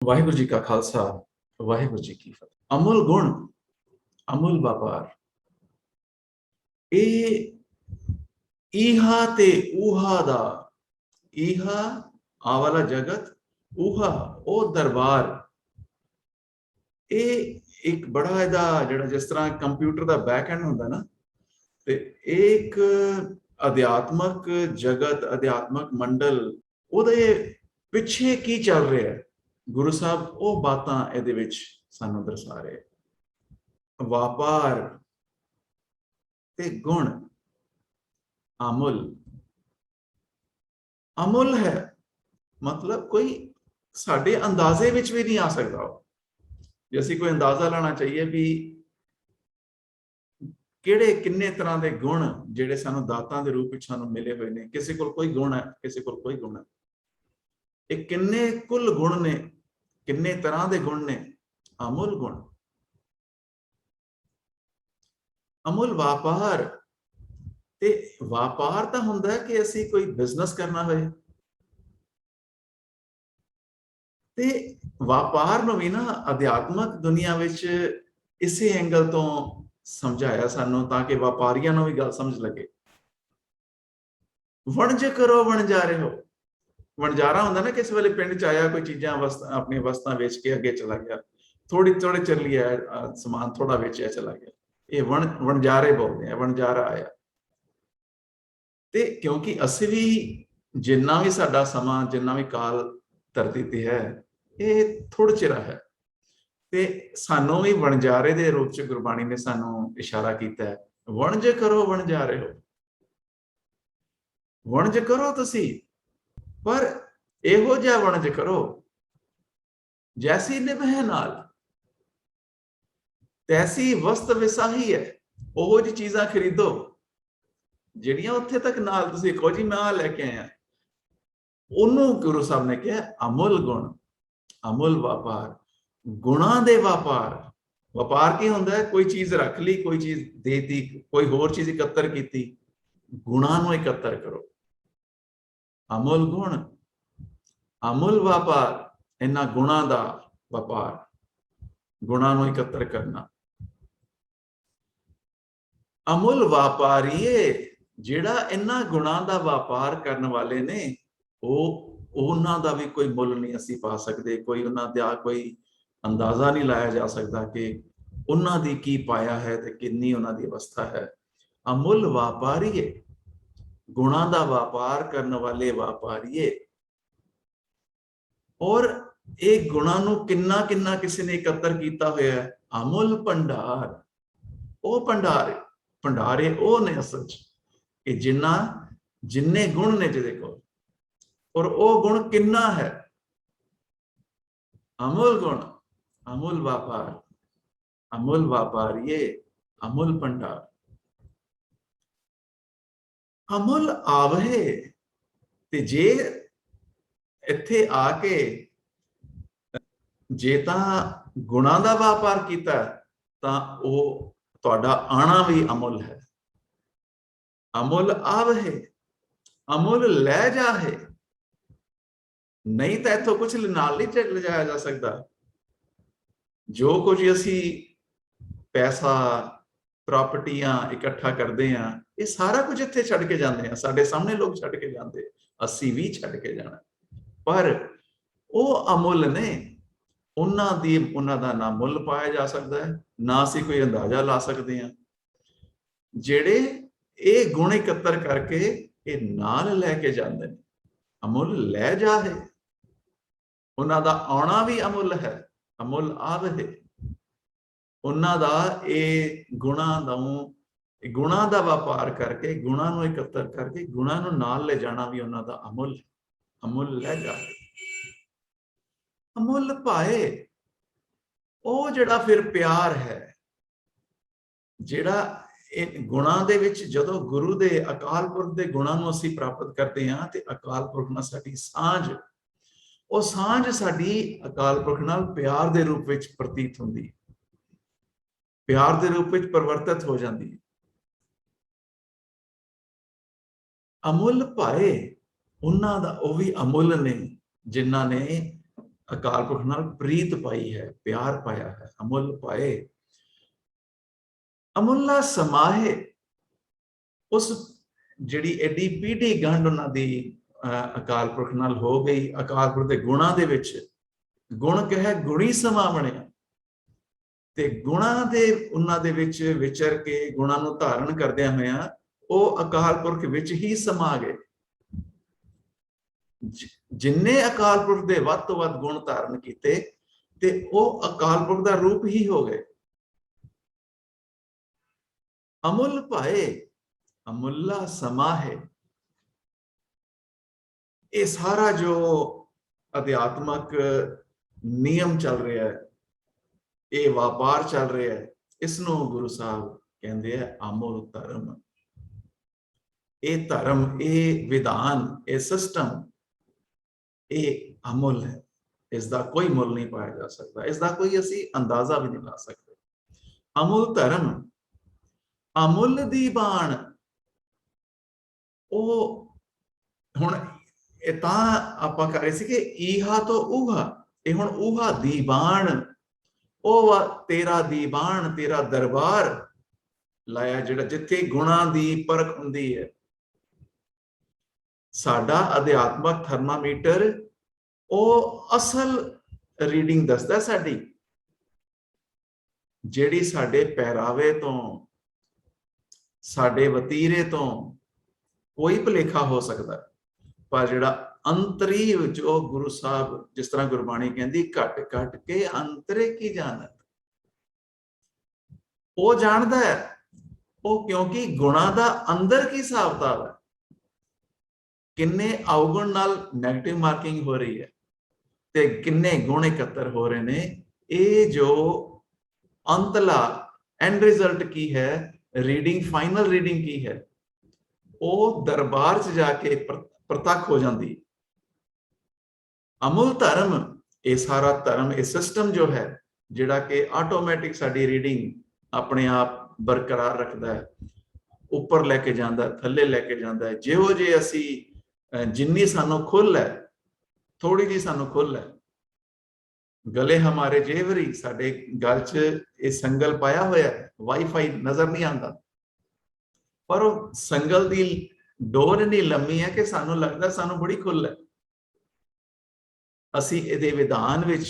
ਵਾਹਿਗੁਰੂ ਜੀ ਕਾ ਖਾਲਸਾ, ਵਾਹਿਗੁਰੂ ਜੀ ਕੀ ਫਤਿਹ। ਅਮੁੱਲ ਗੁਣ, ਅਮੁੱਲ ਵਪਾਰ, ਇਹ ਈਹਾ ਤੇ ਊਹਾ ਦਾ, ਈਹਾ ਆ ਵਾਲਾ ਜਗਤ, ਊਹਾ ਉਹ ਦਰਬਾਰ। ਇਹ ਇੱਕ ਬੜਾ ਇਹਦਾ ਜਿਹੜਾ ਜਿਸ ਤਰ੍ਹਾਂ ਕੰਪਿਊਟਰ ਦਾ ਬੈਕ ਐਂਡ ਹੁੰਦਾ ਨਾ, ਤੇ ਇੱਕ ਅਧਿਆਤਮਕ ਜਗਤ, ਅਧਿਆਤਮਕ ਮੰਡਲ, ਉਹਦੇ ਪਿੱਛੇ ਕੀ ਚੱਲ ਰਿਹਾ ਹੈ, ਗੁਰੂ ਸਾਹਿਬ ਉਹ ਬਾਤਾਂ ਇਹਦੇ ਵਿੱਚ ਸਾਨੂੰ ਦਰਸਾ ਰਹੇ। ਵਪਾਰ ਤੇ ਗੁਣ ਅਮੁੱਲ, ਅਮੁੱਲ ਹੈ ਮਤਲਬ ਕੋਈ ਸਾਡੇ ਅੰਦਾਜ਼ੇ ਵਿੱਚ ਵੀ ਨਹੀਂ ਆ ਸਕਦਾ। ਜੇ ਅਸੀਂ ਕੋਈ ਅੰਦਾਜ਼ਾ ਲਾਣਾ ਚਾਹੀਏ ਵੀ ਕਿਹੜੇ ਕਿੰਨੇ ਤਰ੍ਹਾਂ ਦੇ ਗੁਣ ਜਿਹੜੇ ਸਾਨੂੰ ਦਾਤਾਂ ਦੇ ਰੂਪ ਵਿੱਚ ਸਾਨੂੰ ਮਿਲੇ ਹੋਏ ਨੇ, ਕਿਸੇ ਕੋਲ ਕੋਈ ਗੁਣ ਹੈ, ਕਿਸੇ ਕੋਲ ਕੋਈ ਗੁਣ ਹੈ, ਇਹ ਕਿੰਨੇ ਕੁੱਲ ਗੁਣ ਨੇ, ਕਿੰਨੇ ਤਰ੍ਹਾਂ ਦੇ ਗੁਣ ਨੇ। ਅਮੁੱਲ ਗੁਣ, ਅਮੁੱਲ ਵਪਾਰ। ਤੇ ਵਪਾਰ ਤਾਂ ਹੁੰਦਾ ਹੈ ਕਿ ਅਸੀਂ ਕੋਈ ਬਿਜ਼ਨਸ ਕਰਨਾ ਹੋਏ, ਤੇ ਵਪਾਰ ਨੂੰ ਵੀ ਨਾ ਅਧਿਆਤਮਕ ਦੁਨੀਆ ਵਿੱਚ ਇਸੇ ਐਂਗਲ ਤੋਂ ਸਮਝਾਇਆ ਸਾਨੂੰ, ਤਾਂ ਕਿ ਵਪਾਰੀਆਂ ਨੂੰ ਵੀ ਗੱਲ ਸਮਝ ਲੱਗੇ। ਵਣਜ ਕਰੋ ਵਣਜਾਰੇ ਹੋ। ਵਣਜਾਰਾ ਹੁੰਦਾ ਨਾ, ਕਿਸੇ ਵੇਲੇ ਪਿੰਡ ਚ ਆਇਆ, ਕੋਈ ਚੀਜ਼ਾਂ ਆਪਣੀ ਵਸਤਾਂ ਵੇਚ ਕੇ ਅੱਗੇ ਚਲਾ ਗਿਆ, ਥੋੜੇ ਚੱਲ ਲਿਆ ਸਮਾਨ, ਥੋੜਾ ਵੇਚਿਆ ਚਲਾ ਗਿਆ, ਇਹ ਵਣਜਾਰੇ ਬੋਲਦੇ ਆ, ਵਣਜਾਰਾ ਆਇਆ। ਤੇ ਕਿਉਂਕਿ ਅਸੀਂ ਵੀ ਜਿੰਨਾ ਵੀ ਸਾਡਾ ਸਮਾਂ, ਜਿੰਨਾ ਵੀ ਕਾਲ ਧਰਤੀ ਤੇ ਹੈ, ਇਹ ਥੋੜਾ ਚਿਰ ਹੈ, ਤੇ ਸਾਨੂੰ ਵੀ ਵਣਜਾਰੇ ਦੇ ਰੂਪ ਚ ਗੁਰਬਾਣੀ ਨੇ ਸਾਨੂੰ ਇਸ਼ਾਰਾ ਕੀਤਾ ਹੈ। ਵਣਜ ਕਰੋ ਵਣਜਾਰੇ ਹੋ, ਵਣਜ ਕਰੋ ਤੁਸੀਂ, ਪਰ ਇਹੋ ਜਿਹਾ ਵਣਜ ਕਰੋ ਜੈਸੀ ਨਿਭੇ ਨਾਲ, ਤੈਸੀ ਵਸਤ ਵਿਸਾਹੀ ਹੈ। ਉਹੋ ਜਿਹੀ ਚੀਜ਼ਾਂ ਖਰੀਦੋ ਜਿਹੜੀਆਂ ਉੱਥੇ ਤੱਕ ਨਾਲ ਤੁਸੀਂ ਕਹੋ ਜੀ ਮੈਂ ਆ ਲੈ ਕੇ ਆਇਆ। ਉਹਨੂੰ ਗੁਰੂ ਸਾਹਿਬ ਨੇ ਕਿਹਾ ਅਮੁੱਲ ਗੁਣ, ਅਮੁੱਲ ਵਪਾਰ। ਗੁਣਾਂ ਦੇ ਵਪਾਰ। ਵਪਾਰ ਕੀ ਹੁੰਦਾ ਹੈ? ਕੋਈ ਚੀਜ਼ ਰੱਖ ਲਈ, ਕੋਈ ਚੀਜ਼ ਦੇਤੀ, ਕੋਈ ਹੋਰ ਚੀਜ਼ ਇਕੱਤਰ ਕੀਤੀ, ਗੁਣਾਂ ਨੂੰ ਇਕੱਤਰ ਕਰੋ। ਅਮੁੱਲ ਗੁਣ, ਅਮੁੱਲ ਵਪਾਰ, ਇਹਨਾਂ ਗੁਣਾਂ ਦਾ ਵਪਾਰ, ਗੁਣਾਂ ਨੂੰ ਇਕੱਤਰ ਕਰਨਾ। ਅਮੁੱਲ ਵਪਾਰੀਏ, ਜਿਹੜਾ ਇਹਨਾਂ ਗੁਣਾਂ ਦਾ ਵਪਾਰ ਕਰਨ ਵਾਲੇ ਨੇ, ਉਹਨਾਂ ਦਾ ਵੀ ਕੋਈ ਮੁੱਲ ਨਹੀਂ ਅਸੀਂ ਪਾ ਸਕਦੇ, ਕੋਈ ਉਹਨਾਂ ਦਾ ਕੋਈ ਅੰਦਾਜ਼ਾ ਨਹੀਂ ਲਾਇਆ ਜਾ ਸਕਦਾ ਕਿ ਉਹਨਾਂ ਦੀ ਕੀ ਪਾਇਆ ਹੈ ਤੇ ਕਿੰਨੀ ਉਹਨਾਂ ਦੀ ਅਵਸਥਾ ਹੈ। ਅਮੁੱਲ ਵਪਾਰੀਏ, ਗੁਣਾਂ ਦਾ ਵਪਾਰ ਕਰਨ ਵਾਲੇ ਵਪਾਰੀਏ। ਔਰ ਇਹ ਗੁਣਾਂ ਨੂੰ ਕਿੰਨਾ ਕਿੰਨਾ ਕਿਸੇ ਨੇ ਇਕੱਤਰ ਕੀਤਾ ਹੋਇਆ ਹੈ। ਅਮੁੱਲ ਭੰਡਾਰ, ਉਹ ਭੰਡਾਰੇ ਉਹ ਨੇ ਅਸਲ ਚ, ਕਿ ਜਿੰਨੇ ਗੁਣ ਨੇ ਜਿਹਦੇ ਕੋਲ, ਔਰ ਉਹ ਗੁਣ ਕਿੰਨਾ ਹੈ। ਅਮੁੱਲ ਗੁਣ, ਅਮੁੱਲ ਵਪਾਰ, ਅਮੁੱਲ ਵਪਾਰੀਏ, ਅਮੁੱਲ ਭੰਡਾਰ। ਅਮੁੱਲ ਆਵਹੇ, ਤੇ ਜੇ ਇੱਥੇ ਆ ਕੇ ਜੇ ਤਾਂ ਗੁਣਾਂ ਦਾ ਵਪਾਰ ਕੀਤਾ, ਤਾਂ ਉਹ ਤੁਹਾਡਾ ਆਣਾ ਵੀ ਅਮੁੱਲ ਹੈ। ਅਮੁੱਲ ਆਵਹੇ, ਅਮੁੱਲ ਲੈ ਜਾਹੇ। ਨਹੀਂ ਤਾਂ ਇੱਥੋਂ ਕੁਝ ਨਾਲ ਨਹੀਂ ਲਿਜਾਇਆ ਜਾ ਸਕਦਾ। ਜੋ ਕੁਝ ਅਸੀਂ ਪੈਸਾ, ਪ੍ਰਾਪਰਟੀਆਂ ਇਕੱਠਾ ਕਰਦੇ ਆ, ਇਹ ਸਾਰਾ ਕੁਝ ਇੱਥੇ ਛੱਡ ਕੇ ਜਾਂਦੇ ਆ। ਸਾਡੇ ਸਾਹਮਣੇ ਲੋਕ ਛੱਡ ਕੇ ਜਾਂਦੇ, ਅਸੀਂ ਵੀ ਛੱਡ ਕੇ ਜਾਣਾ। ਪਰ ਉਹ ਅਮੁੱਲ ਨੇ, ਉਹਨਾਂ ਦਾ ਨਾ ਮੁੱਲ ਪਾਇਆ ਜਾ ਸਕਦਾ ਹੈ, ਨਾ ਅਸੀਂ ਕੋਈ ਅੰਦਾਜ਼ਾ ਲਾ ਸਕਦੇ ਹਾਂ। ਜਿਹੜੇ ਇਹ ਗੁਣ ਇਕੱਤਰ ਕਰਕੇ ਇਹ ਨਾਲ ਲੈ ਕੇ ਜਾਂਦੇ ਨੇ, ਅਮੁੱਲ ਲੈ ਜਾਹੇ। ਉਹਨਾਂ ਦਾ ਆਉਣਾ ਵੀ ਅਮੁੱਲ ਹੈ, ਅਮੁੱਲ ਆਵਹੇ। ਉਹਨਾਂ ਦਾ ਇਹ ਗੁਣਾਂ ਦਾ ਵਪਾਰ ਕਰਕੇ, ਗੁਣਾਂ ਨੂੰ ਇਕੱਤਰ ਕਰਕੇ, ਗੁਣਾਂ ਨੂੰ ਨਾਲ ਲੈ ਜਾਣਾ ਵੀ ਉਹਨਾਂ ਦਾ ਅਮੁੱਲ, ਅਮੁੱਲ ਲੈ ਜਾਹੇ। ਅਮੁੱਲ ਭਾਏ, ਉਹ ਜਿਹੜਾ ਫਿਰ ਪਿਆਰ ਹੈ, ਜਿਹੜਾ ਇਹ ਗੁਣਾਂ ਦੇ ਵਿੱਚ, ਜਦੋਂ ਗੁਰੂ ਦੇ ਅਕਾਲ ਪੁਰਖ ਦੇ ਗੁਣਾਂ ਨੂੰ ਅਸੀਂ ਪ੍ਰਾਪਤ ਕਰਦੇ ਹਾਂ, ਤੇ ਅਕਾਲ ਪੁਰਖ ਨਾਲ ਸਾਡੀ ਸਾਂਝ, ਉਹ ਸਾਂਝ ਸਾਡੀ ਅਕਾਲ ਪੁਰਖ ਨਾਲ ਪਿਆਰ ਦੇ ਰੂਪ ਵਿੱਚ ਪ੍ਰਤੀਤ ਹੁੰਦੀ ਹੈ, ਪਿਆਰ ਦੇ ਰੂਪ ਵਿੱਚ ਪਰਿਵਰਤਿਤ ਹੋ ਜਾਂਦੀ ਹੈ। ਅਮੁੱਲ ਭਾਏ, ਉਹਨਾਂ ਦਾ ਉਹ ਵੀ ਅਮੁੱਲ ਨੇ, ਜਿਨ੍ਹਾਂ ਨੇ अकाल पुरख नाल प्रीत पाई है, प्यार पाया है। अमुल पाए अमुल्ला समाहे, उस जिहड़ी एडी पीढ़ी गंढ उन्हां दी अकाल पुरख नाल हो गई। अकाल पुरख दे गुणां दे विच गुण कहे गुणी समा बणिया, ते गुणां दे उन्हां दे विच विचर के गुणां नूं धारण करदिआं होइआं ਉਹ अकाल पुरख विच ही समा गए। जिन्ने अकाल पुरख दे वध तो वध गुण धारण कीते ते ਉਹ अकाल पुरख दा रूप ही हो गए। अमुल पाए अमुल्ला समाहे, ये सारा जो अध्यात्मक नियम चल रहा है, ये व्यापार चल रहा है, इसनों गुरु साहब कहते हैं अमुल धर्म। ये धर्म, ये विधान, ये सिस्टम, ये अमुल है। इसका कोई मुल नहीं पाया जा सकता, इसका कोई असी अंदाजा भी नहीं ला सकते। अमुल धर्म, अमुल दी बाण, हुण आपां कर रहे सी कि ईहा तो ऊहा, ये हुण ऊहा दीवान, ओ तेरा दीवान, तेरा दरबार लाया जिहड़ा जिथे गुणां दी परख हुंदी है। साडा अध्यात्मक थर्मामीटर ओ असल रीडिंग दसदा साडी, जिहड़ी साडे पहरावे तो, साडे वतीरे तो कोई भुलेखा हो सकता, पर जिहड़ा अंतरी जो गुरु साहब जिस तरह गुरबाणी कहती घट घट के अंतरे की जानत, वो जानता है, वो क्योंकि गुणा दा अंदर की हिसाब किताब है। किन्ने अवगुण नाल नैगेटिव मार्किंग हो रही है ते किन्ने गुण इकत्तर हो रहे ने, ये जो अंतला एंड रिजल्ट की है, रीडिंग फाइनल रीडिंग की है, वो दरबार च जाके प्रतख हो जाती। अमुल धर्म, ये सारा धर्म, ये सिस्टम जो है जिहड़ा कि ऑटोमैटिक साडी रीडिंग अपने आप बरकरार रखता है, उपर लैके जाता है, थले लैके जाता है। जिहो जे असी जिन्नी सानू खुल है, थोड़ी जी सानू खुल है, गले हमारे जेवरी, साडे गल च ये संगल पाया होया है, वाईफाई नजर नहीं आता, पर वो संगल दी डोर इन्नी लंबी है कि सानू लगता सानू बड़ी खुल है। असी इहदे विधान विच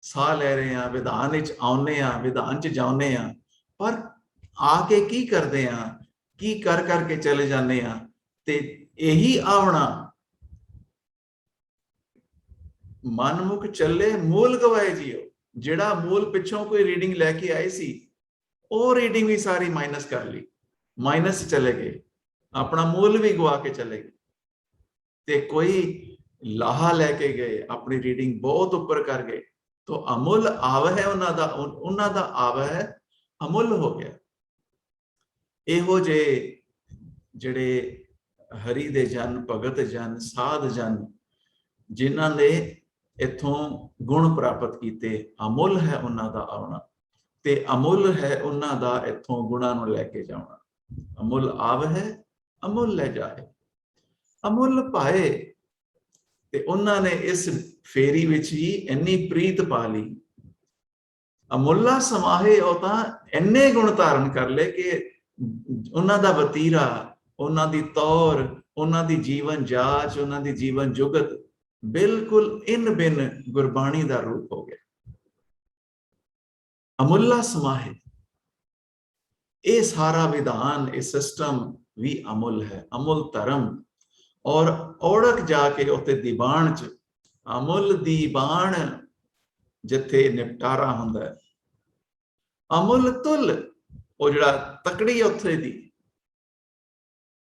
साह ले रहे हैं, विधान विच आउने आ, विधान च जाने आ, पर आके की करते हैं, की कर करके चले जाने आ। ते यही आवना मनमुख चले मूल गवाए जियो, जिहड़ा मूल पिछों कोई रीडिंग लैके आए सी, वो रीडिंग भी सारी माइनस कर ली, माइनस चले गए, अपना मूल भी गवा के चले गए। ते कोई लाहा लैके गए, अपनी रीडिंग बहुत ऊपर कर गए, तो अमुल आव है उन्हां दा आव है अमुल हो गया। इहो जे जिहड़े हरि दे जन, भगत जन, साध जन, जिन्हां ने इथों गुण प्राप्त कीते, अमुल है उन्हां दा आउणा, ते अमुल है उन्हां दा इथों गुणां नूं लैके जाउणा। अमुल आव है अमुल ले जाए, अमुल पाए। ते उन्हां ने इस फेरी विच ही इन्नी प्रीत पा ली। अमुल्ला समाहे, ਉਹ ਤਾਂ ਇੰਨੇ गुण धारण कर ले कि उन्हां दा वतीरा, उन्हां दी तौर, उन्हां दी जीवन जाच, उन्हां दी जीवन जुगत बिल्कुल इन बिन गुरबाणी दा रूप हो गया। अमुल्ला समाहे, ये सारा विधान, ये सिस्टम भी अमुल है, अमुल धर्म। और औड़क जाके उत्ते दीवान च, अमुल दीवान जिथे निपटारा हुंदा है। अमुल तुल, वो जिहड़ा तकड़ी उत्थे दी,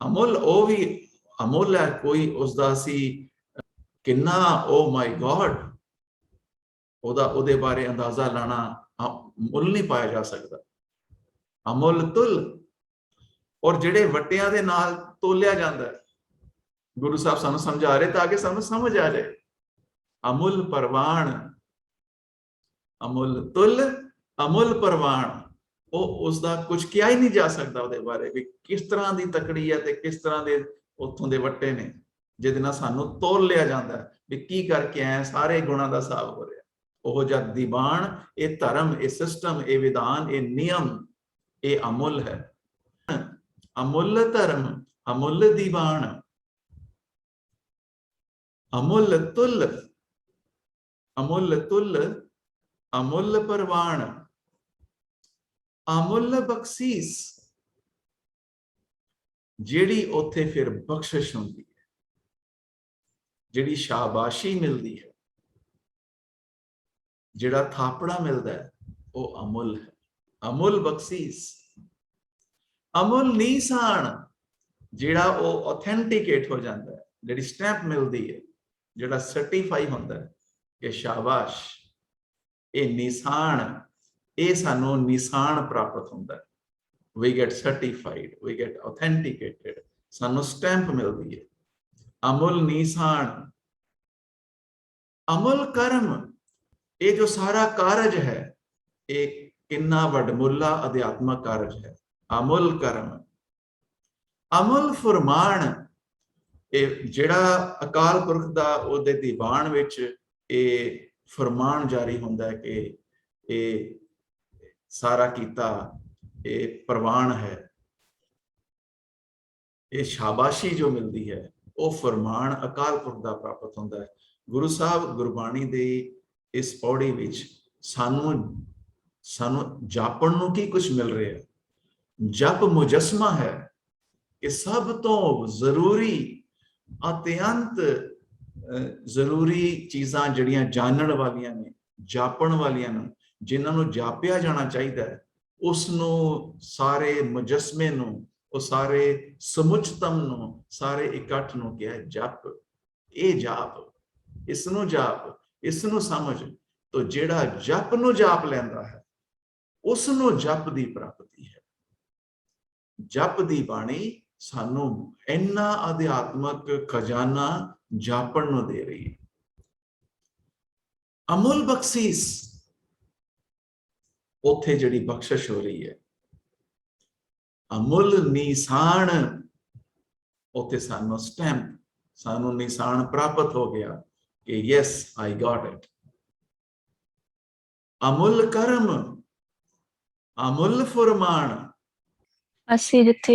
अमुल वो भी अमुल है, कोई उसदा सी किन्ना ओ माय गॉड, ओदे बारे अंदाजा लाना मुल नहीं पाया जा सकता। अमुल तुल, और जिहड़े वट्टियां दे नाल तोलिया जांदा है, गुरु साहब सानू समझा रहे ताकि सानू समझ आ जाए। अमुल परवान, अमुल तुल, अमुल परवान, वो उसका कुछ किया ही नहीं जा सकता ਉਹਦੇ बारे भी किस तरह की तकड़ी है ते किस तरह दे उत्थों दे वट्टे ने। ਜਿਹਦੇ ਨਾਲ ਸਾਨੂੰ ਤੋਲ ਲਿਆ ਜਾਂਦਾ ਵੀ ਕੀ ਕਰਕੇ ਆਏ, ਸਾਰੇ ਗੁਣਾਂ ਦਾ ਹਿਸਾਬ ਹੋ ਰਿਹਾ। ਉਹ ਜਦ ਦੀਵਾਨ, ਇਹ ਧਰਮ, ਇਹ ਸਿਸਟਮ, ਇਹ ਵਿਧਾਨ, ਇਹ ਨਿਯਮ, ਇਹ ਅਮੁੱਲ ਹੈ। ਅਮੁੱਲ ਧਰਮ, ਅਮੁੱਲ ਦੀਵਾਨ, ਅਮੁੱਲ ਤੁਲ, ਅਮੁੱਲ ਤੁਲ, ਅਮੁੱਲ ਪਰਵਾਨ, ਅਮੁੱਲ ਬਖਸ਼ੀਸ, ਜਿਹੜੀ ਉੱਥੇ ਫਿਰ ਬਖਸ਼ਿਸ਼ ਹੁੰਦੀ ਹੈ, ਜਿਹੜੀ ਸ਼ਾਬਾਸ਼ੀ ਮਿਲਦੀ ਹੈ, ਜਿਹੜਾ ਥਾਪੜਾ ਮਿਲਦਾ ਹੈ, ਉਹ ਅਮੁੱਲ ਹੈ। ਅਮੁੱਲ ਬਖਸ਼ੀਸ, ਅਮੁੱਲ ਨੀਸਾਨ, ਜਿਹੜਾ ਉਹ ਆਥੈਂਟੀਕੇਟ ਹੋ ਜਾਂਦਾ ਹੈ, ਜਿਹੜੀ ਸਟੈਂਪ ਮਿਲਦੀ ਹੈ, ਜਿਹੜਾ ਸਰਟੀਫਾਈ ਹੁੰਦਾ ਹੈ ਕਿ ਸ਼ਾਬਾਸ਼, ਇਹ ਨਿਸ਼ਾਨ, ਇਹ ਸਾਨੂੰ ਨਿਸ਼ਾਨ ਪ੍ਰਾਪਤ ਹੁੰਦਾ ਹੈ। We get certified, we get authenticated, ਸਾਨੂੰ ਸਟੈਂਪ ਮਿਲਦੀ ਹੈ। ਅਮੁੱਲ ਨਿਸ਼ਾਨ, ਅਮੁੱਲ ਕਰਮ, ਇਹ ਜੋ ਸਾਰਾ ਕਾਰਜ ਹੈ, ਇਹ ਕਿੰਨਾ ਵਡਮੁੱਲਾ ਅਧਿਆਤਮਕ ਕਾਰਜ ਹੈ। ਅਮੁੱਲ ਕਰਮ, ਅਮੁੱਲ ਫਰਮਾਨ, ਇਹ ਜਿਹੜਾ ਅਕਾਲ ਪੁਰਖ ਦਾ ਉਹਦੇ ਦੀਵਾਨ ਵਿੱਚ ਇਹ ਫਰਮਾਨ ਜਾਰੀ ਹੁੰਦਾ ਹੈ ਕਿ ਇਹ ਸਾਰਾ ਕੀਤਾ, ਇਹ ਪ੍ਰਵਾਨ ਹੈ, ਇਹ ਸ਼ਾਬਾਸ਼ੀ ਜੋ ਮਿਲਦੀ ਹੈ, ਉਹ ਫਰਮਾਨ ਅਕਾਲ ਪੁਰਖ ਦਾ ਪ੍ਰਾਪਤ ਹੁੰਦਾ ਹੈ। ਗੁਰੂ ਸਾਹਿਬ ਗੁਰਬਾਣੀ ਦੇ ਇਸ ਪੌੜੀ ਵਿੱਚ ਸਾਨੂੰ ਜਾਪਣ ਨੂੰ ਕੀ ਕੁਝ ਮਿਲ ਰਿਹਾ ਹੈ। ਜਪ ਮੁਜਸਮਾ ਹੈ ਕਿ ਸਭ ਤੋਂ ਜ਼ਰੂਰੀ, ਅਤਿਅੰਤ ਜ਼ਰੂਰੀ ਚੀਜ਼ਾਂ ਜਿਹੜੀਆਂ ਜਾਣਨ ਵਾਲੀਆਂ ਨੇ, ਜਾਪਣ ਵਾਲੀਆਂ ਨੇ, ਜਿਨ੍ਹਾਂ ਨੂੰ ਜਾਪਿਆ ਜਾਣਾ ਚਾਹੀਦਾ ਹੈ, ਉਸ ਨੂੰ, ਸਾਰੇ ਮੁਜਸਮੇ ਨੂੰ, ਉਹ ਸਾਰੇ ਸਮੁੱਚਤਮ ਨੂੰ, ਸਾਰੇ ਇਕੱਠ ਨੂੰ ਕਿਹਾ ਜਪ। ਇਹ ਜਾਪ, ਇਸ ਨੂੰ ਜਾਪ, ਇਸ ਨੂੰ ਸਮਝ। ਤੋ ਜਿਹੜਾ ਜਪ ਨੂੰ ਜਾਪ ਲੈਂਦਾ ਹੈ, ਉਸ ਨੂੰ ਜਪ ਦੀ ਪ੍ਰਾਪਤੀ ਹੈ। ਜਪ ਦੀ ਬਾਣੀ ਸਾਨੂੰ ਇੰਨਾ ਅਧਿਆਤਮਕ ਖਜ਼ਾਨਾ ਜਾਪਣ ਨੂੰ ਦੇ ਰਹੀ ਹੈ। ਅਮੁੱਲ ਬਖਸ਼ੀਸ, ਉੱਥੇ ਜਿਹੜੀ ਬਖਸ਼ਿਸ਼ ਹੋ ਰਹੀ ਹੈ। ਅਮੁੱਲ ਨਿਸ਼ਾਨ, ਉੱਥੇ ਸਾਨੂੰ ਸਟੈਂਪ, ਸਾਨੂੰ ਨਿਸ਼ਾਨ ਪ੍ਰਾਪਤ ਹੋ ਗਿਆ ਕਿ ਯੈਸ ਆਈ ਗॉट ਇਟ। ਅਮੁੱਲ ਕਰਮ, ਅਮੁੱਲ ਫਰਮਾਨ, ਅਸੀਂ ਜਿੱਥੇ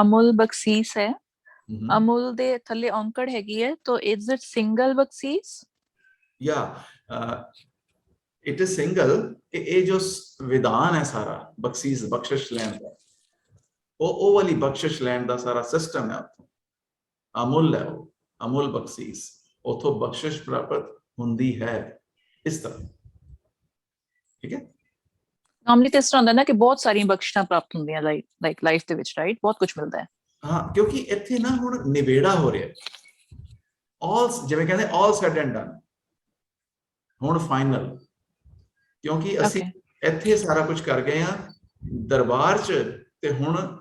ਅਮੁੱਲ ਬਖਸ਼ੀਸ ਹੈ, ਅਮੁੱਲ ਦੇ ਥੱਲੇ ਔਂਕੜ ਹੈਗੀ ਹੈ, ਤਾਂ ਇਜ਼ ਇਟ ਸਿੰਗਲ ਬਖਸ਼ੀਸ? It is single. ਇਹ ਜੋ ਵਿਧਾਨ ਹੈ ਸਾਰਾ ਬਖਸ਼ੀਸ, ਬਖਸ਼ਿਸ਼ ਲੈਣ ਦਾ, ਉਹ ਵਾਲੀ ਬਖਸ਼ਿਸ਼ ਲੈਣ ਦਾ ਸਾਰਾ ਸਿਸਟਮ ਹੈ। ਉੱਥੋਂ ਅਮੁੱਲ ਹੈ, ਉਹ ਅਮੁੱਲ ਬਖਸ਼ੀਸ, ਉੱਥੋਂ ਬਖਸ਼ਿਸ਼ ਪ੍ਰਾਪਤ ਹੁੰਦੀ ਹੈ। ਇਸ ਤਰ੍ਹਾਂ, ਠੀਕ ਹੈ। ਨਾਰਮਲੀ ਤਾਂ ਇਸ ਤਰ੍ਹਾਂ ਹੁੰਦਾ ਨਾ ਕਿ ਬਹੁਤ ਸਾਰੀਆਂ ਬਖਸ਼ਿਸ਼ਾਂ ਪ੍ਰਾਪਤ ਹੁੰਦੀਆਂ ਲਾਈਕ ਲਾਈਫ ਦੇ ਵਿੱਚ, ਰਾਈਟ? ਬਹੁਤ ਕੁਝ ਮਿਲਦਾ ਹੈ। ਹਾਂ, ਕਿਉਂਕਿ ਇੱਥੇ ਨਾ ਹੁਣ ਨਿਬੇੜਾ ਹੋ ਰਿਹਾ, ਜਿਵੇਂ ਕਹਿੰਦੇ ਆਲ ਸੈਡ ਐਂਡ ਡਨ, ਹੁਣ ਫਾਈਨਲ। ਕਿਉਂਕਿ ਅਸੀਂ ਇੱਥੇ ਸਾਰਾ ਕੁਝ ਕਰ ਗਏ ਹਾਂ ਦਰਬਾਰ 'ਚ, ਤੇ ਹੁਣ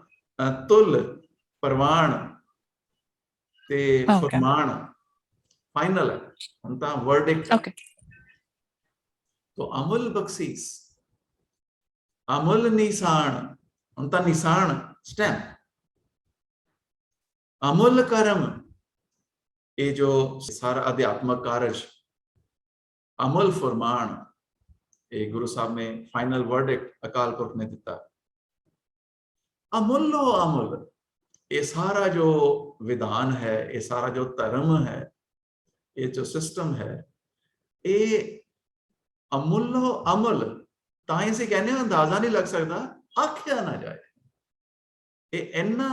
ਤੁਲ, ਪ੍ਰਵਾਨ ਤੇ ਫਰਮਾਨ ਫਾਈਨਲ ਹੈ, ਹੁਣ ਤਾਂ ਵਰਡਿਕਟ। ਤੋ ਅਮੁੱਲ ਬਖਸ਼ੀਸ, ਅਮੁੱਲ ਨਿਸ਼ਾਨ, ਹੁਣ ਤਾਂ ਨਿਸ਼ਾਨ, ਸਟੈਂਪ। ਅਮੁੱਲ ਕਰਮ, ਇਹ ਜੋ ਸਾਰਾ ਅਧਿਆਤਮਕ ਕਾਰਜ। ਅਮੁੱਲ ਫਰਮਾਨ, ਇਹ ਗੁਰੂ ਸਾਹਿਬ ਨੇ ਫਾਈਨਲ ਵਰਡਿਕਟ ਅਕਾਲ ਪੁਰਖ ਨੇ ਦਿੱਤਾ। ਅਮੁੱਲੋ ਅਮੁੱਲ, ਇਹ ਸਾਰਾ ਜੋ ਵਿਧਾਨ ਹੈ, ਇਹ ਸਾਰਾ ਜੋ ਧਰਮ ਹੈ, ਇਹ ਜੋ ਸਿਸਟਮ ਹੈ, ਇਹ ਅਮੁੱਲੋ ਅਮੁੱਲ। ਤਾਂ ਹੀ ਅਸੀਂ ਕਹਿੰਦੇ ਹਾਂ ਅੰਦਾਜ਼ਾ ਨਹੀਂ ਲੱਗ ਸਕਦਾ, ਆਖਿਆ ਨਾ ਜਾਏ। ਇਹ ਇੰਨਾ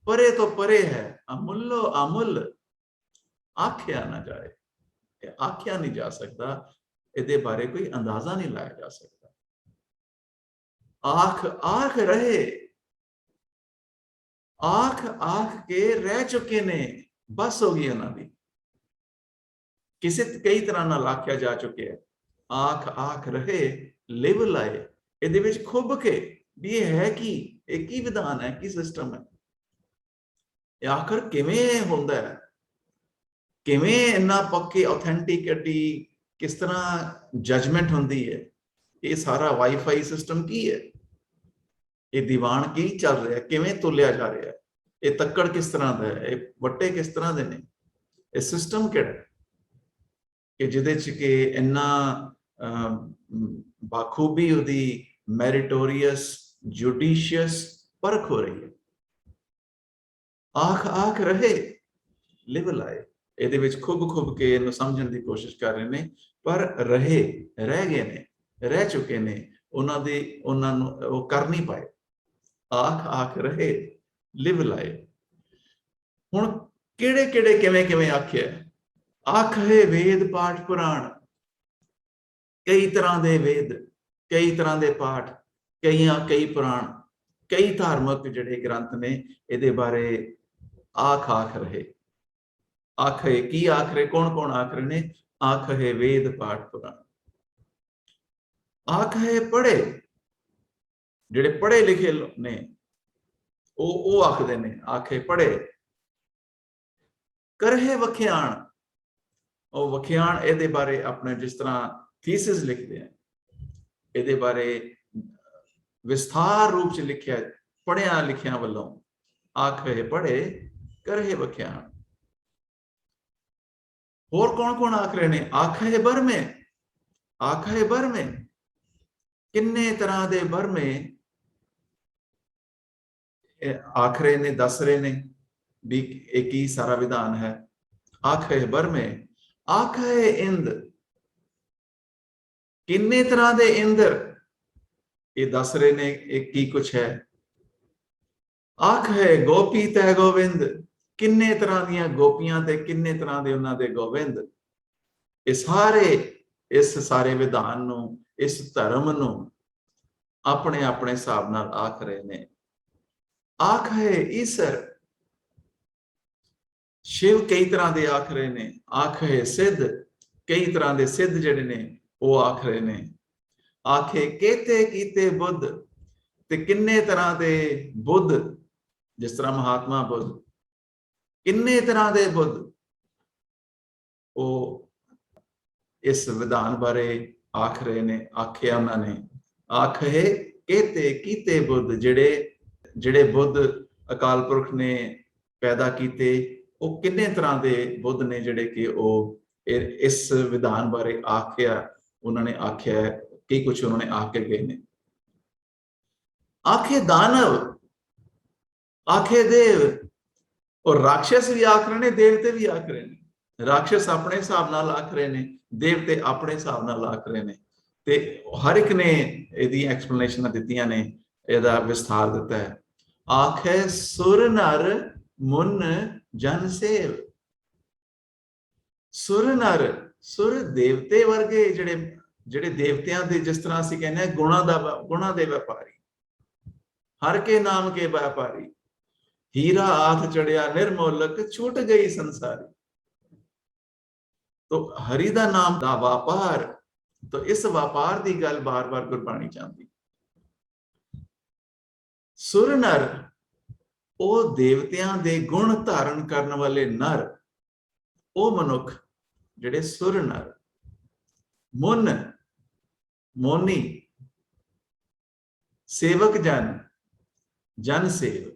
ਪਰੇ ਤੋਂ ਪਰੇ ਹੈ, ਅਮੁੱਲੋ ਅਮੁੱਲ, ਆਖਿਆ ਨਾ ਜਾਏ। ਇਹ ਆਖਿਆ ਨਹੀਂ ਜਾ ਸਕਦਾ, ਇਹਦੇ ਬਾਰੇ ਕੋਈ ਅੰਦਾਜ਼ਾ ਨਹੀਂ ਲਾਇਆ ਜਾ ਸਕਦਾ। ਆਖ ਆਖ ਰਹੇ, ਆਖ ਆਖ ਕੇ ਰਹਿ ਚੁੱਕੇ ਨੇ, ਬਸ ਹੋ ਗਈ ਉਹਨਾਂ ਦੀ। ਕਿਸੇ ਕਈ ਤਰ੍ਹਾਂ ਨਾਲ ਆਖਿਆ ਜਾ ਚੁੱਕਿਆ। ਆਖ ਆਖ ਰਹੇ, ਲਿਵ ਲਾਏ, ਇਹਦੇ ਵਿੱਚ ਖੁੱਭ ਕੇ ਵੀ ਇਹ ਹੈ ਕੀ, ਇਹ ਕੀ ਵਿਧਾਨ ਹੈ, ਕੀ ਸਿਸਟਮ ਹੈ, ਇਹ ਆਖਰ ਕਿਵੇਂ ਹੁੰਦਾ ਹੈ, ਕਿਵੇਂ ਇੰਨਾ ਪੱਕੇ ਆਥੈਂਟਿਸਿਟੀ, ਕਿਸ ਤਰ੍ਹਾਂ ਜਜਮੈਂਟ ਹੁੰਦੀ ਹੈ, ਇਹ ਸਾਰਾ ਵਾਈਫਾਈ ਸਿਸਟਮ ਕੀ ਹੈ, ਇਹ ਦੀਵਾਨ ਕੀ ਚੱਲ ਰਿਹਾ, ਕਿਵੇਂ ਤੋਲਿਆ ਜਾ ਰਿਹਾ, ਇਹ ਤੱਕੜ ਕਿਸ ਤਰ੍ਹਾਂ ਦਾ ਹੈ, ਇਹ ਵੱਟੇ ਕਿਸ ਤਰ੍ਹਾਂ ਦੇ ਨੇ, ਇਹ ਸਿਸਟਮ ਕਿਹੜਾ ਕਿ ਜਿਹਦੇ ਚ ਕਿ ਇੰਨਾ ਬਾਖੂਬੀ ਉਹਦੀ ਮੈਰੀਟੋਰੀਅਸ ਜੁਡੀਸ਼ੀਅਸ ਪਰਖ ਹੋ ਰਹੀ ਹੈ। ਆਖ ਆਖ ਰਹੇ ਲਿਵ ਲਾਏ, ਇਹਦੇ ਵਿੱਚ ਖੁੱਬ ਕੇ ਇਹਨੂੰ ਸਮਝਣ ਦੀ ਕੋਸ਼ਿਸ਼ ਕਰ ਰਹੇ ਨੇ, ਪਰ ਰਹਿ ਗਏ ਨੇ, ਰਹਿ ਚੁੱਕੇ ਨੇ, ਉਹਨਾਂ ਨੂੰ ਉਹ ਕਰ ਨਹੀਂ ਪਾਏ। ਆਖ ਆਖ ਰਹੇ ਲਿਵ ਲਾਏ। ਹੁਣ ਕਿਹੜੇ ਕਿਵੇਂ ਆਖਿਆ? ਆਖੇ ਵੇਦ ਪਾਠ ਪੁਰਾਣ, ਕਈ ਤਰ੍ਹਾਂ ਦੇ ਵੇਦ, ਕਈ ਤਰ੍ਹਾਂ ਦੇ ਪਾਠ, ਕਈ ਪੁਰਾਣ, ਕਈ ਧਾਰਮਿਕ ਜਿਹੜੇ ਗ੍ਰੰਥ ਨੇ ਇਹਦੇ ਬਾਰੇ ਆਖ ਰਹੇ। ਆਖੇ ਕੀ ਆਖ ਰਹੇ? ਕੌਣ ਆਖ ਰਹੇ ਨੇ? ਆਖੇ ਵੇਦ ਪਾਠ ਪੁਰਾਣ। ਆਖੇ ਪੜ੍ਹੇ, ਜਿਹੜੇ ਪੜ੍ਹੇ ਲਿਖੇ ਨੇ ਉਹ ਆਖਦੇ ਨੇ ਆਖੇ ਪੜ੍ਹੇ। ਕਰਹਿ ਵਖਿਆਣ, ਉਹ ਵਖਿਆਣ ਇਹਦੇ ਬਾਰੇ ਆਪਣੇ ਜਿਸ ਤਰ੍ਹਾਂ ਥੀਸਿਸ ਲਿਖਦੇ ਆ, ਇਹਦੇ ਬਾਰੇ ਵਿਸਥਾਰ ਰੂਪ ਚ ਲਿਖਿਆ ਪੜ੍ਹਿਆ ਲਿਖਿਆ ਵੱਲੋਂ। ਆਖੇ ਪੜ੍ਹੇ ਕਰਹਿ ਵਖਿਆਣ। ਹੋਰ ਕੌਣ ਆਖ ਰਹੇ ਨੇ? ਆਖੇ ਬਰਮੇ, ਆਖੇ ਬਰਮੇ, ਕਿੰਨੇ ਤਰ੍ਹਾਂ ਦੇ ਬਰਮੇ ਆਖ ਰਹੇ ਨੇ, ਦੱਸ ਰਹੇ ਨੇ ਵੀ ਇਹ ਕੀ ਸਾਰਾ ਵਿਧਾਨ ਹੈ। ਆਖੇ ਬਰਮੇ, ਆਖੇ ਇੰਦ, ਕਿੰਨੇ ਤਰ੍ਹਾਂ ਦੇ ਇੰਦਰ, ਇਹ ਦੱਸ ਰਹੇ ਨੇ ਇਹ ਕੀ ਕੁਛ ਹੈ। ਆਖੇ ਗੋਪੀ ਤੈ ਗੋਵਿੰਦ, ਕਿੰਨੇ ਤਰ੍ਹਾਂ ਦੀਆਂ ਗੋਪੀਆਂ ਤੇ ਕਿੰਨੇ ਤਰ੍ਹਾਂ ਦੇ ਉਹਨਾਂ ਦੇ ਗੋਵਿੰਦ। ਇਸ ਸਾਰੇ ਵਿਧਾਨ ਨੂੰ, ਇਸ ਧਰਮ ਨੂੰ ਆਪਣੇ ਹਿਸਾਬ ਨਾਲ ਆਖ ਰਹੇ ਨੇ। ਆਖੇ ਈਸਰ, ਸ਼ਿਵ ਕਈ ਤਰ੍ਹਾਂ ਦੇ ਆਖ ਰਹੇ ਨੇ। ਆਖੇ ਸਿੱਧ, ਕਈ ਤਰ੍ਹਾਂ ਦੇ ਸਿੱਧ ਜਿਹੜੇ ਨੇ ਉਹ ਆਖ ਰਹੇ ਨੇ। ਆਖੇ ਕੇਤੇ ਕੀਤੇ ਬੁੱਧ, ਤੇ ਕਿੰਨੇ ਤਰ੍ਹਾਂ ਦੇ ਬੁੱਧ, ਜਿਸ ਤਰ੍ਹਾਂ ਮਹਾਤਮਾ ਬੁੱਧ, ਕਿੰਨੇ ਤਰ੍ਹਾਂ ਦੇ ਬੁੱਧ ਉਹ ਇਸ ਵਿਧਾਨ ਬਾਰੇ ਆਖ ਰਹੇ ਨੇ, ਆਖਿਆ ਉਹਨਾਂ ਨੇ। ਆਖੇ ਕੇਤੇ ਕੀਤੇ ਬੁੱਧ, ਜਿਹੜੇ ਬੁੱਧ ਅਕਾਲ ਪੁਰਖ ਨੇ ਪੈਦਾ ਕੀਤੇ, ਉਹ ਕਿੰਨੇ ਤਰ੍ਹਾਂ ਦੇ ਬੁੱਧ ਨੇ ਜਿਹੜੇ ਕਿ ਉਹ ਇਸ ਵਿਧਾਨ ਬਾਰੇ ਉਹਨਾਂ ਨੇ ਆਖਿਆ, ਕੀ ਕੁਛ ਉਹਨਾਂ ਨੇ ਆਖ ਕੇ ਗਏ ਨੇ। ਆਖੇ ਦਾਨਵ, ਆਖੇ ਦੇਵ, ਔਰ ਰਾਖਸ਼ ਵੀ ਆਖ ਰਹੇ ਨੇ, ਦੇਵਤੇ ਵੀ ਆਖ ਰਹੇ ਨੇ। ਰਾਖਸ਼ ਆਪਣੇ ਹਿਸਾਬ ਨਾਲ ਆਖ ਰਹੇ ਨੇ, ਦੇਵਤੇ ਆਪਣੇ ਹਿਸਾਬ ਨਾਲ ਆਖ ਰਹੇ ਨੇ, ਤੇ ਹਰ ਇੱਕ ਨੇ ਇਹਦੀ ਐਕਸਪਲੇਨੇਸ਼ਨ ਦਿੱਤੀਆਂ ਨੇ, ਇਹਦਾ ਵਿਸਥਾਰ ਦਿੱਤਾ ਹੈ। ਆਖੇ ਸੁਰ ਨਰ ਮੁਨ ਜਨ ਸੇਵ, ਸੁਰ ਨਰ, ਸੁਰ ਦੇਵਤੇ ਵਰਗੇ ਜਿਹੜੇ ਦੇਵਤਿਆਂ ਦੇ, ਜਿਸ ਤਰ੍ਹਾਂ ਅਸੀਂ ਕਹਿੰਦੇ ਹਾਂ ਗੁਣਾ ਦੇ ਵਪਾਰੀ, ਹਰ ਕੇ ਨਾਮ ਕੇ ਵਪਾਰੀ, ਹੀਰਾ ਆਥ ਚੜਿਆ ਨਿਰਮੋਲਕ, ਛੁੱਟ ਗਈ ਸੰਸਾਰੀ। तो हरि ਦਾ ਨਾਮ ਦਾ ਵਪਾਰ, तो इस व्यापार की गल बार बार गुरबाणी चाहती। सुर नर, ਉਹ ਦੇਵਤਿਆਂ ਦੇ ਗੁਣ ਧਾਰਨ ਕਰਨ ਵਾਲੇ ਨਰ, ਉਹ ਮਨੁੱਖ ਜਿਹੜੇ ਸੁਰ ਨਰ। ਮੁਨ, ਮੋਨੀ, ਸੇਵਕ ਜਨ ਸੇਵ,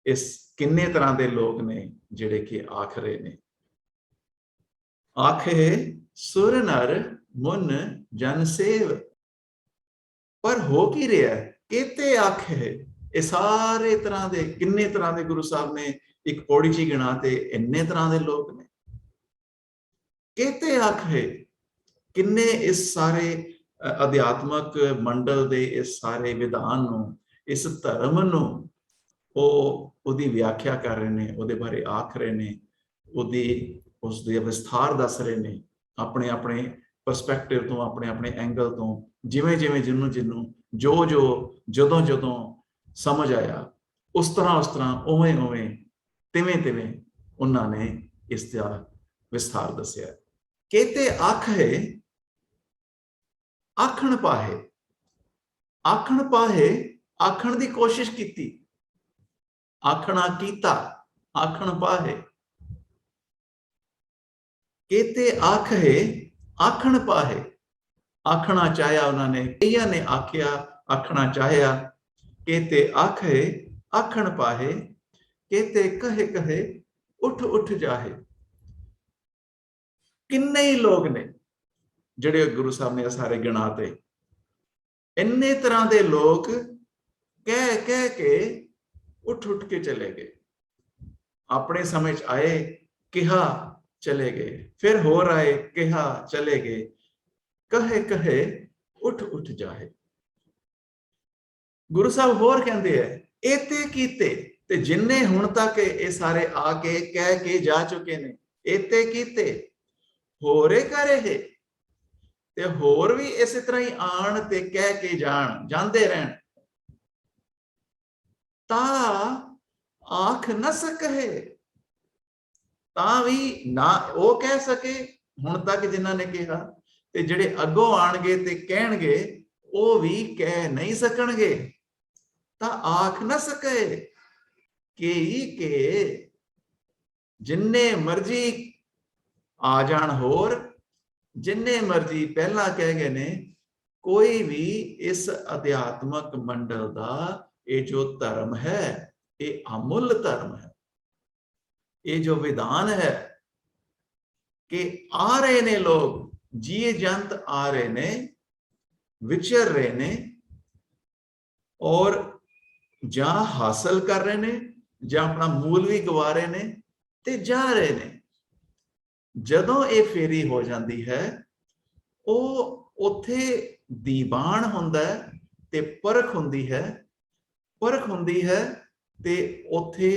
ਇਸ ਕਿੰਨੇ ਤਰ੍ਹਾਂ ਦੇ ਲੋਕ ਨੇ ਜਿਹੜੇ ਕਿ ਆਖ ਰਹੇ ਨੇ। ਆਖੇ ਸੁਰ ਨਰ ਮੁਨ ਜਨ ਸੇਵ, ਪਰ ਹੋ ਕੀ ਰਿਹਾ? ਕਿਤੇ ਆਖੇ, ਇਹ ਸਾਰੇ ਤਰ੍ਹਾਂ ਦੇ, ਕਿੰਨੇ ਤਰ੍ਹਾਂ ਦੇ ਗੁਰੂ ਸਾਹਿਬ ਨੇ ਇੱਕ ਪੌੜੀ 'ਚ ਹੀ ਗਿਣਾ ਤੇ ਇੰਨੇ ਤਰ੍ਹਾਂ ਦੇ ਲੋਕ ਨੇ। ਕਿਤੇ ਆਖੇ, ਕਿੰਨੇ ਇਸ ਸਾਰੇ ਅਧਿਆਤਮਕ ਮੰਡਲ ਦੇ ਇਸ ਸਾਰੇ ਵਿਧਾਨ ਨੂੰ, ਇਸ ਧਰਮ ਨੂੰ ਉਹਦੀ ਵਿਆਖਿਆ ਕਰ ਰਹੇ ਨੇ, ਉਹਦੇ ਬਾਰੇ ਆਖ ਰਹੇ ਨੇ, ਉਸਦੇ ਵਿਸਥਾਰ ਦੱਸ ਰਹੇ ਨੇ, ਆਪਣੇ ਪਰਸਪੈਕਟਿਵ ਤੋਂ, ਆਪਣੇ ਐਂਗਲ ਤੋਂ, ਜਿਵੇਂ ਜਿਹਨੂੰ ਜਦੋਂ ਸਮਝ ਆਇਆ, ਉਸ ਤਰ੍ਹਾਂ ਉਵੇਂ ਤਿਵੇਂ ਉਹਨਾਂ ਨੇ ਇਸ ਦਾ ਵਿਸਥਾਰ ਦੱਸਿਆ। ਕਿਤੇ ਆਖੇ, ਆਖਣ ਪਾਹੇ, ਆਖਣ ਦੀ ਕੋਸ਼ਿਸ਼ ਕੀਤੀ, ਆਖਣਾ ਕੀਤਾ, ਆਖਣ ਪਾਹੇ। ਕਿਤੇ ਆਖੇ, ਆਖਣ ਪਾਹੇ, ਆਖਣਾ ਚਾਹਿਆ ਉਹਨਾਂ ਨੇ, ਕਈਆਂ ਨੇ ਆਖਿਆ, ਆਖਣਾ ਚਾਹਿਆ। ਕਿਤੇ ਆਖੇ, ਆਖਣ ਪਾਹੇ, ਕਿਤੇ ਕਹੇ, उठ उठ जाहे। किन्ने ही लोग ने जिहड़े गुरु साहब ने सारे गिणाते, इन्ने तरह के लोग कह कह के उठ उठ के चले गए। अपने समय च आए, कहा, चले गए, फिर होर आए, कहा, चले गए, कहे कहे उठ उठ जाए। गुरु साहब होर कहते हैं, एते कीते ते जिन्ने हुण तक ये सारे आके कह के जा चुके ने, एते कीते होरे करे है, ते होर भी इस तरह ही आण ते कह के जान, जांदे रहन, ता आख न सके, ता भी ना वो कह सके हुण तक जिन्हां ने कहा, ते जिहड़े अगों आणगे ते कहणगे वो भी कह नहीं सकणगे। ता आख न सके के ही के जिन्ने मर्जी आ जान होर, जिन्ने मर्जी पहला कह गए ने, कोई भी इस अध्यात्मक मंडल का ये जो धर्म है ये अमुल धर्म है। ये जो विधान है कि आ रहे ने लोग, जी जंत आ रहे ने, विचर रहे ने और जा हासिल कर रहे ने, जा अपना मूल भी गवा रहे ने ते जा रहे ने। जदों ये फेरी हो जाती है, वो उत्थे दीवान हुंदा है ते परख हुंदी है, परख हुंदी है ते उत्थे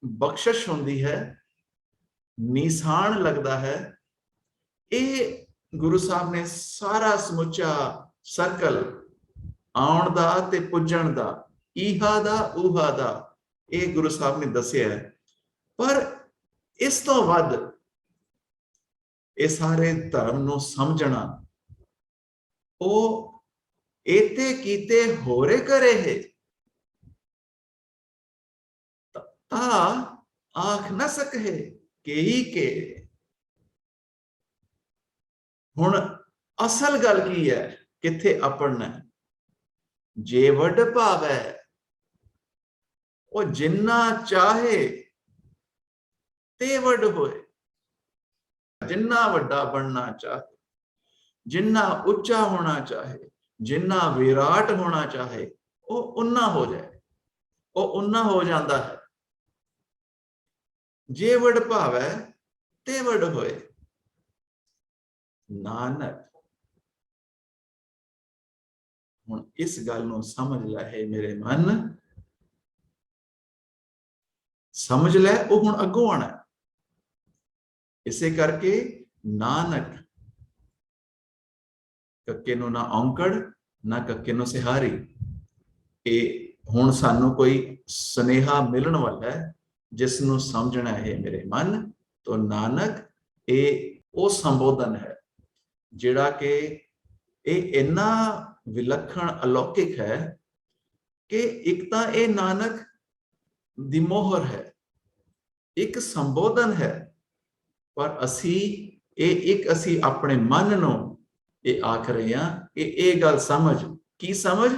बख्शिश हुंदी है, निशान लगता है। ये गुरु साहब ने सारा समुचा सर्कल आउण दा ते पुजण दा, ईहा दा ऊहा दा, ये गुरु साहब ने दसिया है। पर इस तो वध ये सारे धर्म नूं समझना, ओ एते कीते होरे करे है, ता आख न सके के ही के। हुण असल गल की है, किथे अपड़ना है, जे वड भावै वो जिन्ना चाहे ते वड होए। जिन्ना वड्डा बनना चाहे, जिन्ना उच्चा होना चाहे, जिन्ना विराट होना चाहे, वो उन्ना हो जाए, वो उन्ना हो जाता है। जे वड भावै ते वड होए। नानक हुण इस गल नूं समझ लै मेरे मन, समझ लै, वो हुण अगों आना। इसे करके नानक, कक्के नूं ना औंकड़ ना कक्के नूं सिहारी, ये हुण सानू कोई सुनेहा मिलण वाला है जिसनूं समझना है मेरे मन। तो नानक ये वो संबोधन है जिहड़ा कि ये इन्ना विलक्षण अलौकिक है कि एक तो ये नानक दी मोहर है, एक संबोधन है, पर असी एक असी अपने मन नूं ये आख रहे हैं कि ये गल समझ, की समझ,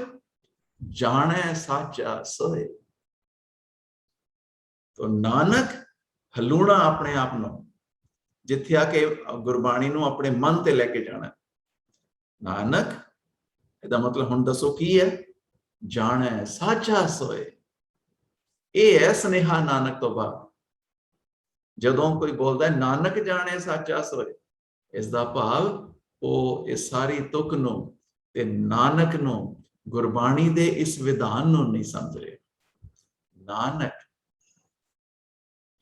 जाने साचा सोए। तो नानक हलूणा अपने आप नूं, जिथे आके गुरबाणी नूं अपने मन ते लेके जाना। नानक इहदा मतलब हुण दसो की है, जाने साचा सोए। ये है स्नेहा नानक तो बाद। जदों कोई बोलता है नानक जाने साचा सोए, इसका भाव वो इस सारी तुक नूं ते नानक नूं, गुरबाणी दे इस विधान नूं नहीं समझ रहे। नानक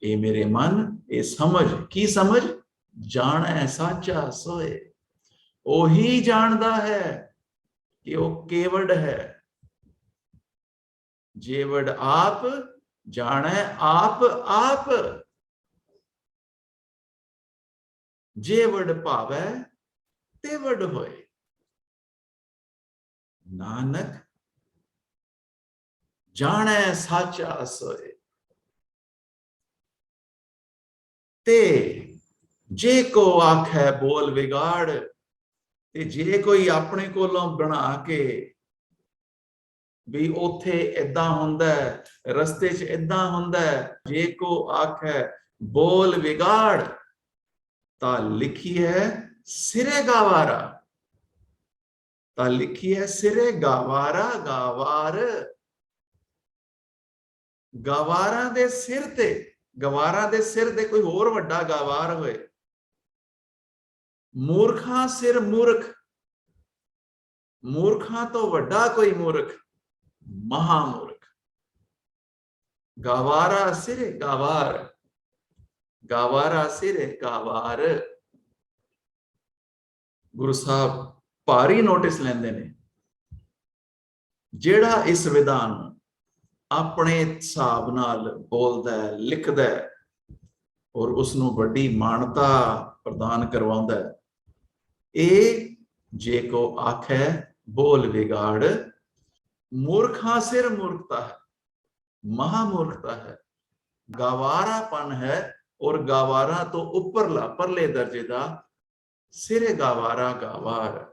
ये मेरे मन ये समझ, की समझ, जाने साचा सोए। ओही जानदा है कि वो केवड है। जेवड आप जाने आप आप, जेवड भावै तेवड होए। नानक जाने साचा सोए। ते जे को आखे बोल विगाड़, ते जे कोई अपने कोलों बना के ਵੀ ਉੱਥੇ ਏਦਾਂ ਹੁੰਦਾ ਹੈ, ਰਸਤੇ 'ਚ ਏਦਾਂ ਹੁੰਦਾ ਹੈ। ਜੇ ਕੋ ਆਖੈ ਬੋਲ ਵਿਗਾੜ ਤਾਂ ਲਿਖੀ ਹੈ ਸਿਰੇ ਗਾਵਾਰਾ, ਤਾਂ ਲਿਖੀ ਹੈ ਸਿਰੇ ਗਾਵਾਰਾ, ਗਾਵਾਰ ਗਵਾਰਾਂ ਦੇ ਸਿਰ ਤੇ, ਗਵਾਰਾਂ ਦੇ ਸਿਰ ਤੇ ਕੋਈ ਹੋਰ ਵੱਡਾ ਗਵਾਰ ਹੋਏ। ਮੂਰਖਾਂ ਸਿਰ ਮੂਰਖ, ਮੂਰਖਾਂ ਤੋਂ ਵੱਡਾ ਕੋਈ ਮੂਰਖ ਮਹਾਮੂਰਖ। ਗਵਾਰਾ ਸਿਰੇ ਗਵਾਰ, ਗਵਾਰਾ ਸਿਰੇ ਗਵਾਰ। ਗੁਰੂ ਸਾਹਿਬ ਭਾਰੀ ਨੋਟਿਸ ਲੈਂਦੇ ਨੇ, ਜਿਹੜਾ ਇਸ ਵਿਧਾਨ ਨੂੰ ਆਪਣੇ ਹਿਸਾਬ ਨਾਲ ਬੋਲਦਾ ਹੈ, ਲਿਖਦਾ ਹੈ ਔਰ ਉਸ ਨੂੰ ਵੱਡੀ ਮਾਨਤਾ ਪ੍ਰਦਾਨ ਕਰਵਾਉਂਦਾ ਹੈ। ਇਹ ਜੇ ਕੋ ਆਖੈ ਬੋਲ ਵਿਗਾੜ, ਮੂਰਖਾਂ ਸਿਰ ਮੂਰਖਤਾ ਹੈ, ਮਹਾਮੂਰਖਤਾ ਹੈ, ਗਵਾਰਾਪਨ ਹੈ ਔਰ ਗਵਾਰਾਂ ਤੋਂ ਉੱਪਰਲਾ ਪਰਲੇ ਦਰਜੇ ਦਾ ਸਿਰੇ ਗਵਾਰਾ ਗਵਾਰ।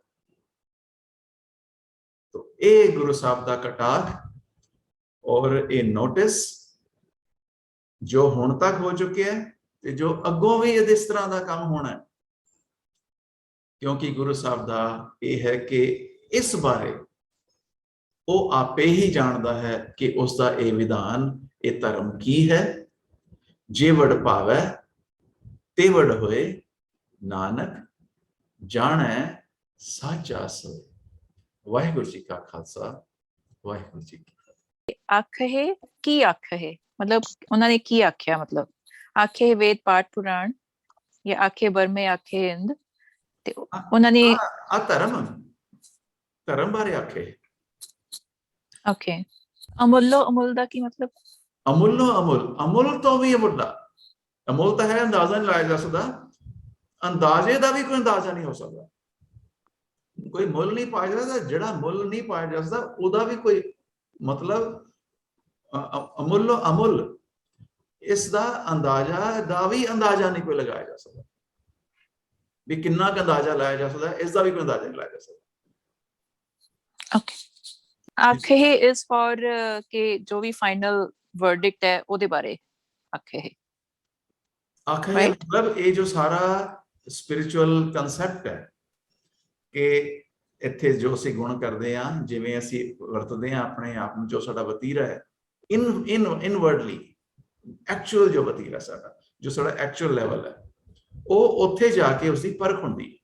तो ये गुरु साहब का कटाख और ये नोटिस जो हुण तक हो चुके हैं ते जो अगों भी इस तरह का काम होना है, क्योंकि गुरु साहब का ये है कि इस बारे वो आपे ही जानता है कि उसका ये विधान, ये धर्म की है। जे वड भावै ते वड होए, नानक जाने साचा सोए। वाहिगुरु जी का खालसा, वाहिगुरु जी की फतेह। आखे की आखे मतलब उन्होंने की आख्या, मतलब आखे वेद पाठ पुराण या आखे बर्मे आखे हिंद ते उन्होंने आ धर्म, धर्म बारे आखे। ओके, अमुल्लो अमुल दा की मतलब? अमुल्लो अमुल, अमुल तो भी अमुल्ला, अमुल तो है अंदाजा नहीं लाया जा सकता, अंदाजे का भी कोई अंदाजा नहीं हो सकता। कोई मुल नहीं पाया जा सकता, जिहड़ा मुल नहीं पाया जा सकता उहदा भी कोई मतलब अमुल्लो अमुल, इसका अंदाजा दा भी अंदाजा नहीं कोई लगाया जा सकता भी कितना का अंदाजा लाया जा सकता है, इसका भी कोई अंदाजा नहीं लाया जा सकता। ओके, आखे इज फॉर के जो भी फाइनल वर्डिक्ट है ਉਹਦੇ ਬਾਰੇ आखे है। आखे है मतलब ये जो सारा स्पिरिचुअल कंसेप्ट है कि ਇੱਥੇ ਜੋ ਅਸੀਂ ਗੁਣ ਕਰਦੇ ਆ, ਜਿਵੇਂ ਅਸੀਂ ਵਰਤਦੇ ਆ ਆਪਣੇ ਆਪ ਨੂੰ, ਜੋ ਸਾਡਾ ਵਤੀਰਾ ਹੈ ਇਨਵਰਡਲੀ ਐਕਚੁਅਲ ਜੋ ਵਤੀਰਾ ਸਾਡਾ, ਜੋ ਸਾਡਾ ਐਕਚੁਅਲ ਲੈਵਲ ਹੈ, ਉਹ ਉੱਥੇ ਜਾ ਕੇ ਉਸਦੀ ਪਰਖ ਹੁੰਦੀ ਹੈ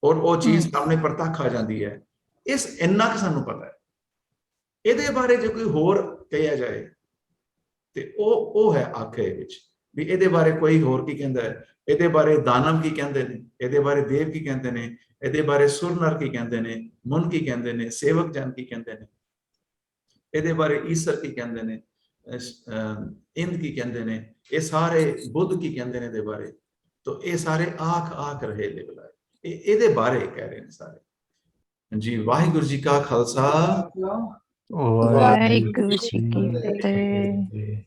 ਔਰ ਉਹ ਚੀਜ਼ ਸਾਹਮਣੇ ਪ੍ਰਤੱਖ ਆ ਜਾਂਦੀ ਹੈ। ਇਸ ਇੰਨਾ ਕੁ ਸਾਨੂੰ ਪਤਾ ਹੈ। ਇਹਦੇ ਬਾਰੇ ਜੇ ਕੋਈ ਹੋਰ ਕਿਹਾ ਜਾਏ ਤੇ ਉਹ ਹੈ ਆਖੇ ਵਿੱਚ ਵੀ ਇਹਦੇ ਬਾਰੇ ਕੋਈ ਹੋਰ ਕੀ ਕਹਿੰਦਾ ਹੈ, ਇਹਦੇ ਬਾਰੇ ਦਾਨਵ ਕੀ ਕਹਿੰਦੇ ਨੇ, ਇਹਦੇ ਬਾਰੇ ਦੇਵ ਕੀ ਕਹਿੰਦੇ ਨੇ, ਇਹਦੇ ਬਾਰੇ ਸੁਰ ਨਰ ਕੀ ਕਹਿੰਦੇ ਨੇ, ਮੁਨ ਕੀ ਕਹਿੰਦੇ ਨੇ, ਸੇਵਕ ਜਨ ਕੀ ਕਹਿੰਦੇ ਨੇ, ਇਹਦੇ ਬਾਰੇ ਈਸ਼ਰ ਕੀ ਕਹਿੰਦੇ ਨੇ, ਇੰਦ ਕੀ ਕਹਿੰਦੇ ਨੇ, ਇਹ ਸਾਰੇ ਬੁੱਧ ਕੀ ਕਹਿੰਦੇ ਨੇ ਇਹਦੇ ਬਾਰੇ। तो ये सारे आख रहे ले बुलाए, ਇਹਦੇ ਬਾਰੇ ਕਹਿ ਰਹੇ ਨੇ ਸਾਰੇ ਜੀ। ਵਾਹਿਗੁਰੂ ਜੀ ਕਾ ਖਾਲਸਾ, ਵਾਹਿਗੁਰੂ ਜੀ ਕੀ ਫਤਿਹ।